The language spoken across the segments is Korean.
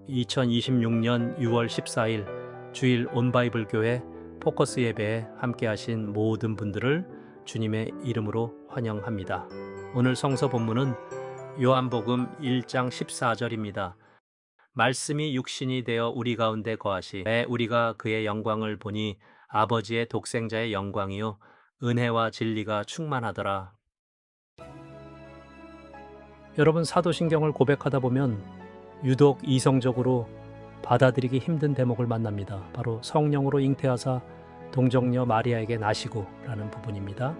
2026년 6월 14일 주일 온바이블 교회 포커스 예배에 함께하신 모든 분들을 주님의 이름으로 환영합니다. 오늘 성서 본문은 요한복음 1장 14절입니다. 말씀이 육신이 되어 우리 가운데 거하시매 우리가 그의 영광을 보니 아버지의 독생자의 영광이요 은혜와 진리가 충만하더라. 여러분, 사도신경을 고백하다 보면 유독 이성적으로 받아들이기 힘든 대목을 만납니다. 바로 성령으로 잉태하사 동정녀 마리아에게 나시고 라는 부분입니다.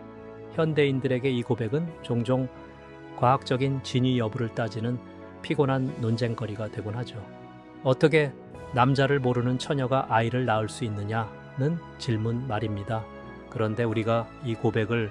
현대인들에게 이 고백은 종종 과학적인 진위 여부를 따지는 피곤한 논쟁거리가 되곤 하죠. 어떻게 남자를 모르는 처녀가 아이를 낳을 수 있느냐는 질문 말입니다. 그런데 우리가 이 고백을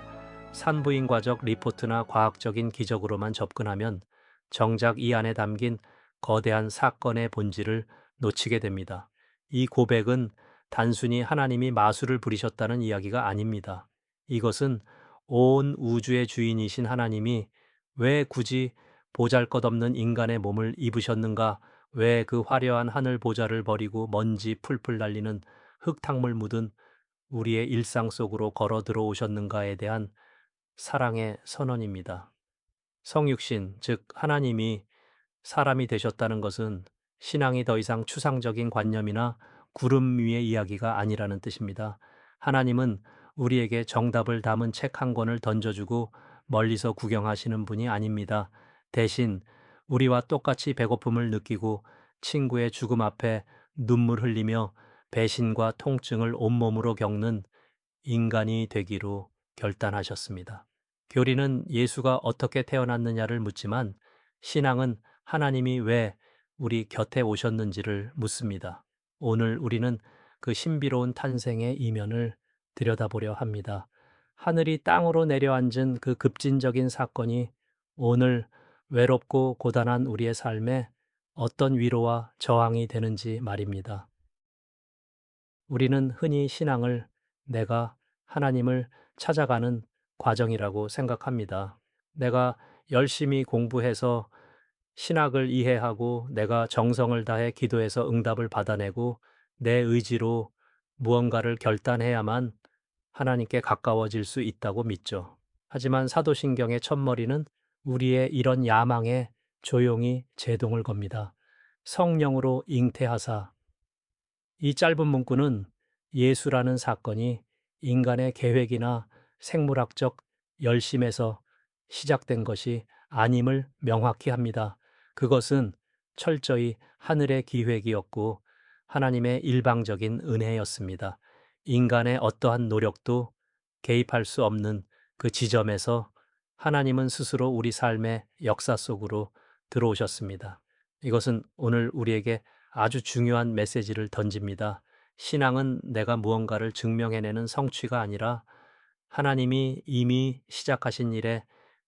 산부인과적 리포트나 과학적인 기적으로만 접근하면 정작 이 안에 담긴 거대한 사건의 본질을 놓치게 됩니다. 이 고백은 단순히 하나님이 마술을 부리셨다는 이야기가 아닙니다. 이것은 온 우주의 주인이신 하나님이 왜 굳이 보잘것없는 인간의 몸을 입으셨는가, 왜 그 화려한 하늘 보좌를 버리고 먼지 풀풀 날리는 흙탕물 묻은 우리의 일상 속으로 걸어 들어오셨는가에 대한 사랑의 선언입니다. 성육신, 즉 하나님이 사람이 되셨다는 것은 신앙이 더 이상 추상적인 관념이나 구름 위의 이야기가 아니라는 뜻입니다. 하나님은 우리에게 정답을 담은 책 한 권을 던져주고 멀리서 구경하시는 분이 아닙니다. 대신 우리와 똑같이 배고픔을 느끼고 친구의 죽음 앞에 눈물 흘리며 배신과 통증을 온몸으로 겪는 인간이 되기로 결단하셨습니다. 교리는 예수가 어떻게 태어났느냐를 묻지만 신앙은 하나님이 왜 우리 곁에 오셨는지를 묻습니다. 오늘 우리는 그 신비로운 탄생의 이면을 들여다보려 합니다. 하늘이 땅으로 내려앉은 그 급진적인 사건이 오늘 외롭고 고단한 우리의 삶에 어떤 위로와 저항이 되는지 말입니다. 우리는 흔히 신앙을 내가 하나님을 찾아가는 과정이라고 생각합니다. 내가 열심히 공부해서 신학을 이해하고 내가 정성을 다해 기도해서 응답을 받아내고 내 의지로 무언가를 결단해야만 하나님께 가까워질 수 있다고 믿죠. 하지만 사도신경의 첫머리는 우리의 이런 야망에 조용히 제동을 겁니다. 성령으로 잉태하사. 이 짧은 문구는 예수라는 사건이 인간의 계획이나 생물학적 열심에서 시작된 것이 아님을 명확히 합니다. 그것은 철저히 하늘의 기획이었고 하나님의 일방적인 은혜였습니다. 인간의 어떠한 노력도 개입할 수 없는 그 지점에서 하나님은 스스로 우리 삶의 역사 속으로 들어오셨습니다. 이것은 오늘 우리에게 아주 중요한 메시지를 던집니다. 신앙은 내가 무언가를 증명해내는 성취가 아니라 하나님이 이미 시작하신 일에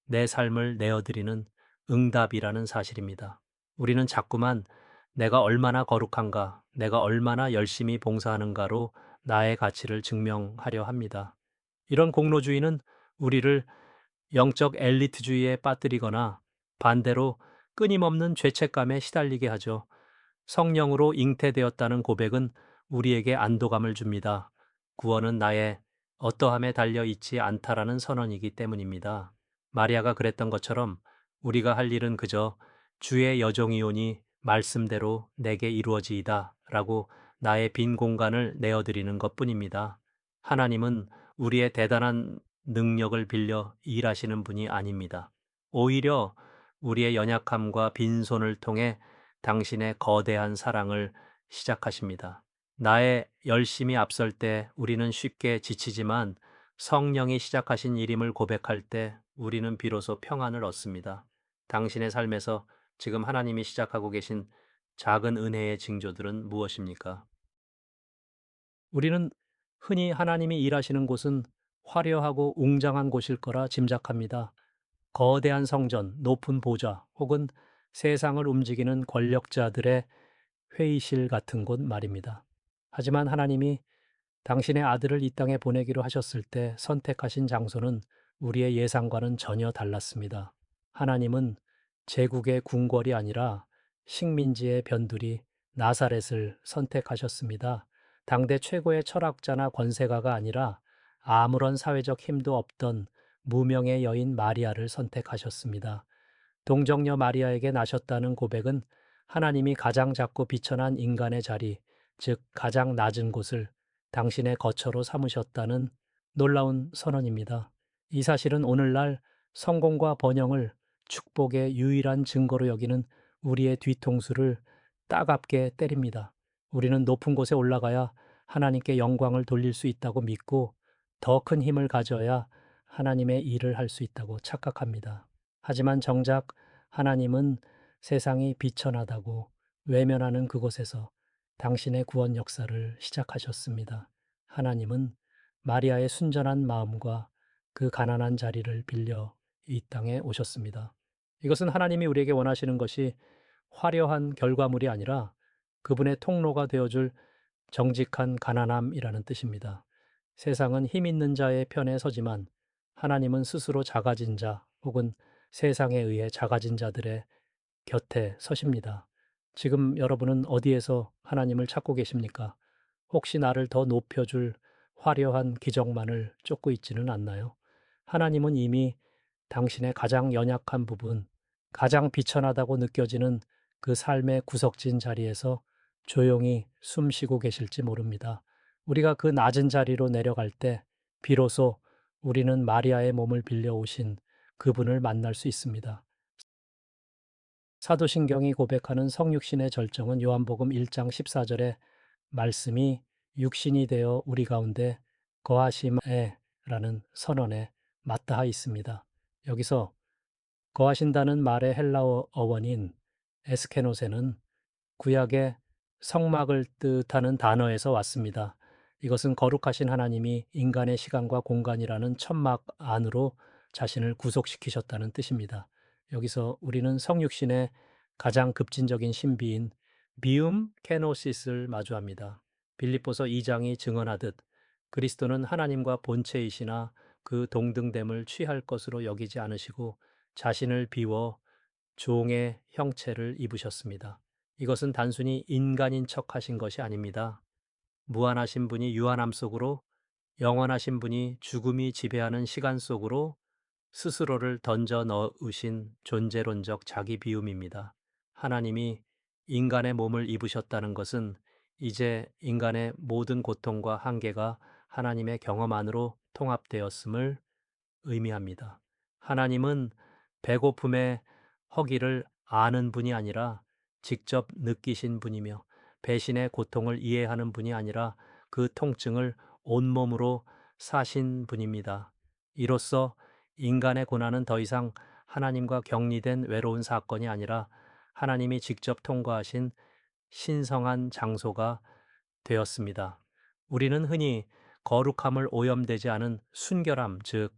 내 삶을 내어드리는 응답이라는 사실입니다. 우리는 자꾸만 내가 얼마나 거룩한가, 내가 얼마나 열심히 봉사하는가로 나의 가치를 증명하려 합니다. 이런 공로주의는 우리를 영적 엘리트주의에 빠뜨리거나 반대로 끊임없는 죄책감에 시달리게 하죠. 성령으로 잉태되었다는 고백은 우리에게 안도감을 줍니다. 구원은 나의 어떠함에 달려 있지 않다라는 선언이기 때문입니다. 마리아가 그랬던 것처럼 우리가 할 일은 그저 주의 여종이오니 말씀대로 내게 이루어지이다 라고 나의 빈 공간을 내어드리는 것뿐입니다. 하나님은 우리의 대단한 능력을 빌려 일하시는 분이 아닙니다. 오히려 우리의 연약함과 빈손을 통해 당신의 거대한 사랑을 시작하십니다. 나의 열심이 앞설 때 우리는 쉽게 지치지만 성령이 시작하신 일임을 고백할 때 우리는 비로소 평안을 얻습니다. 당신의 삶에서 지금 하나님이 시작하고 계신 작은 은혜의 징조들은 무엇입니까? 우리는 흔히 하나님이 일하시는 곳은 화려하고 웅장한 곳일 거라 짐작합니다. 거대한 성전, 높은 보좌, 혹은 세상을 움직이는 권력자들의 회의실 같은 곳 말입니다. 하지만 하나님이 당신의 아들을 이 땅에 보내기로 하셨을 때 선택하신 장소는 우리의 예상과는 전혀 달랐습니다. 하나님은 제국의 궁궐이 아니라 식민지의 변두리 나사렛을 선택하셨습니다. 당대 최고의 철학자나 권세가가 아니라 아무런 사회적 힘도 없던 무명의 여인 마리아를 선택하셨습니다. 동정녀 마리아에게 나셨다는 고백은 하나님이 가장 작고 비천한 인간의 자리, 즉 가장 낮은 곳을 당신의 거처로 삼으셨다는 놀라운 선언입니다. 이 사실은 오늘날 성공과 번영을 축복의 유일한 증거로 여기는 우리의 뒤통수를 따갑게 때립니다. 우리는 높은 곳에 올라가야 하나님께 영광을 돌릴 수 있다고 믿고 더 큰 힘을 가져야 하나님의 일을 할 수 있다고 착각합니다. 하지만 정작 하나님은 세상이 비천하다고 외면하는 그곳에서 당신의 구원 역사를 시작하셨습니다. 하나님은 마리아의 순전한 마음과 그 가난한 자리를 빌려 이 땅에 오셨습니다. 이것은 하나님이 우리에게 원하시는 것이 화려한 결과물이 아니라 그분의 통로가 되어줄 정직한 가난함이라는 뜻입니다. 세상은 힘 있는 자의 편에 서지만 하나님은 스스로 작아진 자 혹은 세상에 의해 작아진 자들의 곁에 서십니다. 지금 여러분은 어디에서 하나님을 찾고 계십니까? 혹시 나를 더 높여줄 화려한 기적만을 쫓고 있지는 않나요? 하나님은 이미 당신의 가장 연약한 부분, 가장 비천하다고 느껴지는 그 삶의 구석진 자리에서 조용히 숨 쉬고 계실지 모릅니다. 우리가 그 낮은 자리로 내려갈 때 비로소 우리는 마리아의 몸을 빌려 오신 그분을 만날 수 있습니다. 사도신경이 고백하는 성육신의 절정은 요한복음 1장 14절의 말씀이 육신이 되어 우리 가운데 거하심에 라는 선언에 맞닿아 있습니다. 여기서 거하신다는 말의 헬라어 어원인 에스케노세는 구약의 성막을 뜻하는 단어에서 왔습니다. 이것은 거룩하신 하나님이 인간의 시간과 공간이라는 천막 안으로 자신을 구속시키셨다는 뜻입니다. 여기서 우리는 성육신의 가장 급진적인 신비인 미움 케노시스를 마주합니다. 빌립보서 2장이 증언하듯 그리스도는 하나님과 본체이시나 그 동등됨을 취할 것으로 여기지 않으시고 자신을 비워 종의 형체를 입으셨습니다. 이것은 단순히 인간인 척 하신 것이 아닙니다. 무한하신 분이 유한함 속으로, 영원하신 분이 죽음이 지배하는 시간 속으로 스스로를 던져 넣으신 존재론적 자기 비움입니다. 하나님이 인간의 몸을 입으셨다는 것은 이제 인간의 모든 고통과 한계가 하나님의 경험 안으로 통합되었음을 의미합니다. 하나님은 배고픔의 허기를 아는 분이 아니라 직접 느끼신 분이며 배신의 고통을 이해하는 분이 아니라 그 통증을 온몸으로 사신 분입니다. 이로써 인간의 고난은 더 이상 하나님과 격리된 외로운 사건이 아니라 하나님이 직접 통과하신 신성한 장소가 되었습니다. 우리는 흔히 거룩함을 오염되지 않은 순결함, 즉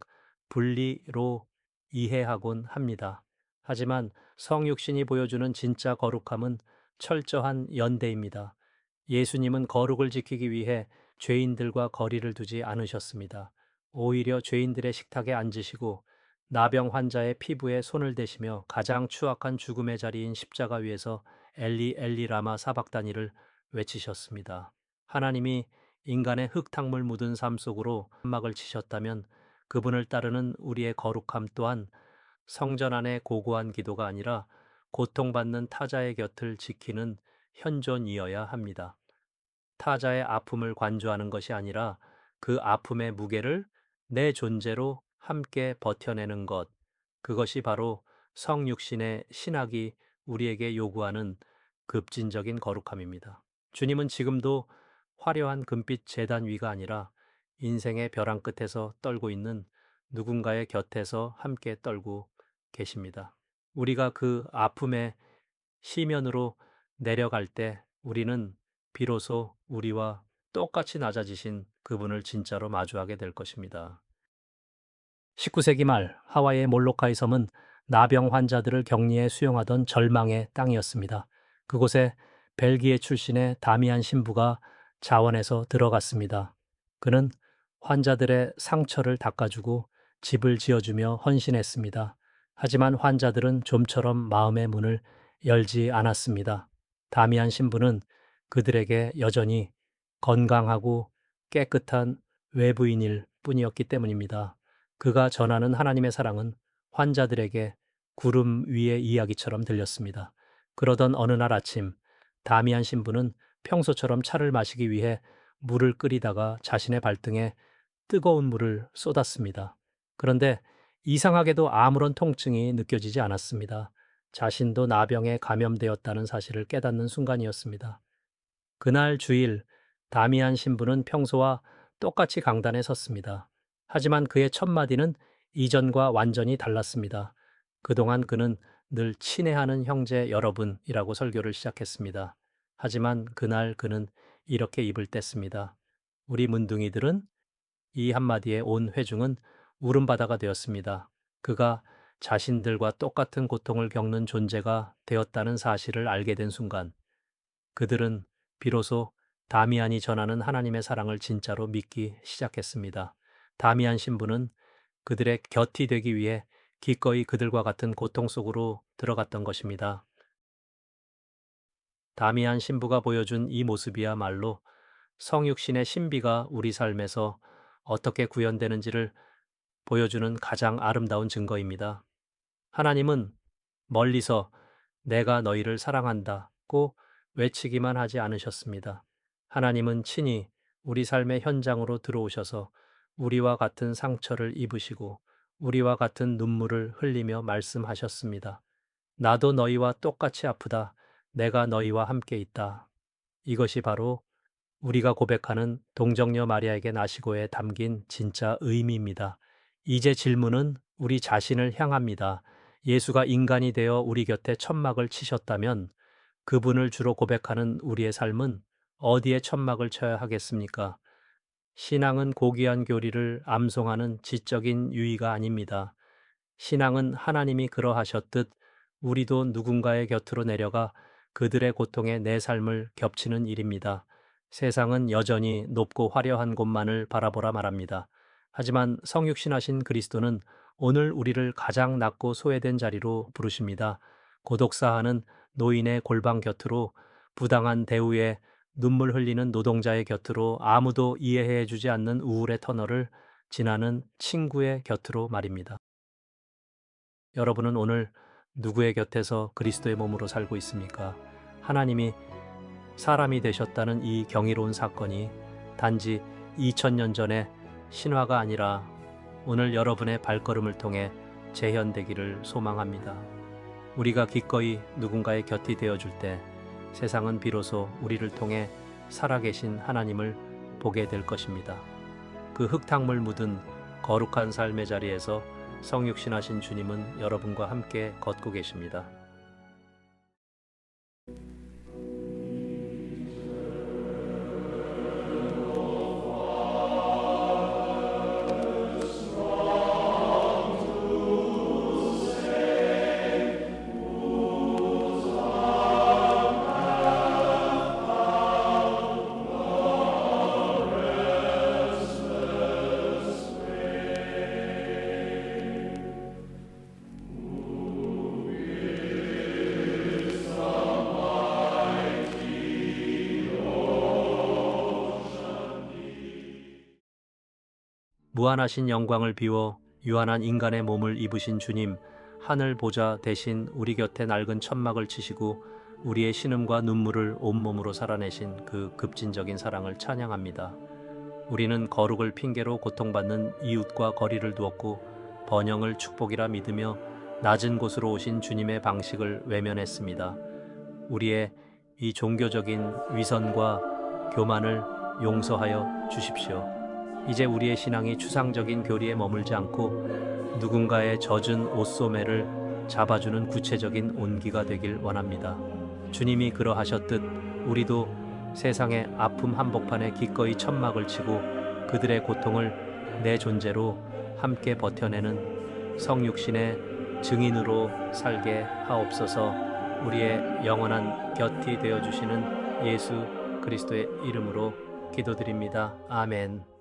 분리로 이해하곤 합니다. 하지만 성육신이 보여주는 진짜 거룩함은 철저한 연대입니다. 예수님은 거룩을 지키기 위해 죄인들과 거리를 두지 않으셨습니다. 오히려 죄인들의 식탁에 앉으시고 나병 환자의 피부에 손을 대시며 가장 추악한 죽음의 자리인 십자가 위에서 엘리 엘리 라마 사박다니를 외치셨습니다. 하나님이 인간의 흙탕물 묻은 삶 속으로 한막을 치셨다면 그분을 따르는 우리의 거룩함 또한 성전 안의 고고한 기도가 아니라 고통받는 타자의 곁을 지키는 현존이어야 합니다. 타자의 아픔을 관조하는 것이 아니라 그 아픔의 무게를 내 존재로 함께 버텨내는 것, 그것이 바로 성육신의 신학이 우리에게 요구하는 급진적인 거룩함입니다. 주님은 지금도 화려한 금빛 제단 위가 아니라 인생의 벼랑 끝에서 떨고 있는 누군가의 곁에서 함께 떨고 계십니다. 우리가 그 아픔의 시면으로 내려갈 때 우리는 비로소 우리와 똑같이 낮아지신 그분을 진짜로 마주하게 될 것입니다. 19세기 말 하와이의 몰로카이 섬은 나병 환자들을 격리해 수용하던 절망의 땅이었습니다. 그곳에 벨기에 출신의 다미안 신부가 자원해서 들어갔습니다. 그는 환자들의 상처를 닦아주고 집을 지어주며 헌신했습니다. 하지만 환자들은 좀처럼 마음의 문을 열지 않았습니다. 다미안 신부는 그들에게 여전히 건강하고 깨끗한 외부인일 뿐이었기 때문입니다. 그가 전하는 하나님의 사랑은 환자들에게 구름 위의 이야기처럼 들렸습니다. 그러던 어느 날 아침, 다미안 신부는 평소처럼 차를 마시기 위해 물을 끓이다가 자신의 발등에 뜨거운 물을 쏟았습니다. 그런데 이상하게도 아무런 통증이 느껴지지 않았습니다. 자신도 나병에 감염되었다는 사실을 깨닫는 순간이었습니다. 그날 주일, 다미안 신부는 평소와 똑같이 강단에 섰습니다. 하지만 그의 첫 마디는 이전과 완전히 달랐습니다. 그동안 그는 늘 친애하는 형제 여러분이라고 설교를 시작했습니다. 하지만 그날 그는 이렇게 입을 뗐습니다. 우리 문둥이들은, 이 한마디에 온 회중은 울음바다가 되었습니다. 그가 자신들과 똑같은 고통을 겪는 존재가 되었다는 사실을 알게 된 순간, 그들은 비로소 다미안이 전하는 하나님의 사랑을 진짜로 믿기 시작했습니다. 다미안 신부는 그들의 곁이 되기 위해 기꺼이 그들과 같은 고통 속으로 들어갔던 것입니다. 다미안 신부가 보여준 이 모습이야말로 성육신의 신비가 우리 삶에서 어떻게 구현되는지를 보여주는 가장 아름다운 증거입니다. 하나님은 멀리서 내가 너희를 사랑한다고 외치기만 하지 않으셨습니다. 하나님은 친히 우리 삶의 현장으로 들어오셔서 우리와 같은 상처를 입으시고 우리와 같은 눈물을 흘리며 말씀하셨습니다. 나도 너희와 똑같이 아프다. 내가 너희와 함께 있다. 이것이 바로 우리가 고백하는 동정녀 마리아에게 나시고에 담긴 진짜 의미입니다. 이제 질문은 우리 자신을 향합니다. 예수가 인간이 되어 우리 곁에 천막을 치셨다면 그분을 주로 고백하는 우리의 삶은 어디에 천막을 쳐야 하겠습니까? 신앙은 고귀한 교리를 암송하는 지적인 유의가 아닙니다. 신앙은 하나님이 그러하셨듯 우리도 누군가의 곁으로 내려가 그들의 고통에 내 삶을 겹치는 일입니다. 세상은 여전히 높고 화려한 곳만을 바라보라 말합니다. 하지만 성육신하신 그리스도는 오늘 우리를 가장 낮고 소외된 자리로 부르십니다. 고독사하는 노인의 골방 곁으로, 부당한 대우에 눈물 흘리는 노동자의 곁으로, 아무도 이해해 주지 않는 우울의 터널을 지나는 친구의 곁으로 말입니다. 여러분은 오늘 누구의 곁에서 그리스도의 몸으로 살고 있습니까? 하나님이 사람이 되셨다는 이 경이로운 사건이 단지 2000년 전의 신화가 아니라 오늘 여러분의 발걸음을 통해 재현되기를 소망합니다. 우리가 기꺼이 누군가의 곁이 되어줄 때 세상은 비로소 우리를 통해 살아계신 하나님을 보게 될 것입니다. 그 흙탕물 묻은 거룩한 삶의 자리에서 성육신하신 주님은 여러분과 함께 걷고 계십니다. 무한하신 영광을 비워 유한한 인간의 몸을 입으신 주님, 하늘 보좌 대신 우리 곁에 낡은 천막을 치시고 우리의 신음과 눈물을 온몸으로 살아내신 그 급진적인 사랑을 찬양합니다. 우리는 거룩을 핑계로 고통받는 이웃과 거리를 두었고 번영을 축복이라 믿으며 낮은 곳으로 오신 주님의 방식을 외면했습니다. 우리의 이 종교적인 위선과 교만을 용서하여 주십시오. 이제 우리의 신앙이 추상적인 교리에 머물지 않고 누군가의 젖은 옷소매를 잡아주는 구체적인 온기가 되길 원합니다. 주님이 그러하셨듯 우리도 세상의 아픔 한복판에 기꺼이 천막을 치고 그들의 고통을 내 존재로 함께 버텨내는 성육신의 증인으로 살게 하옵소서. 우리의 영원한 곁이 되어주시는 예수 그리스도의 이름으로 기도드립니다. 아멘.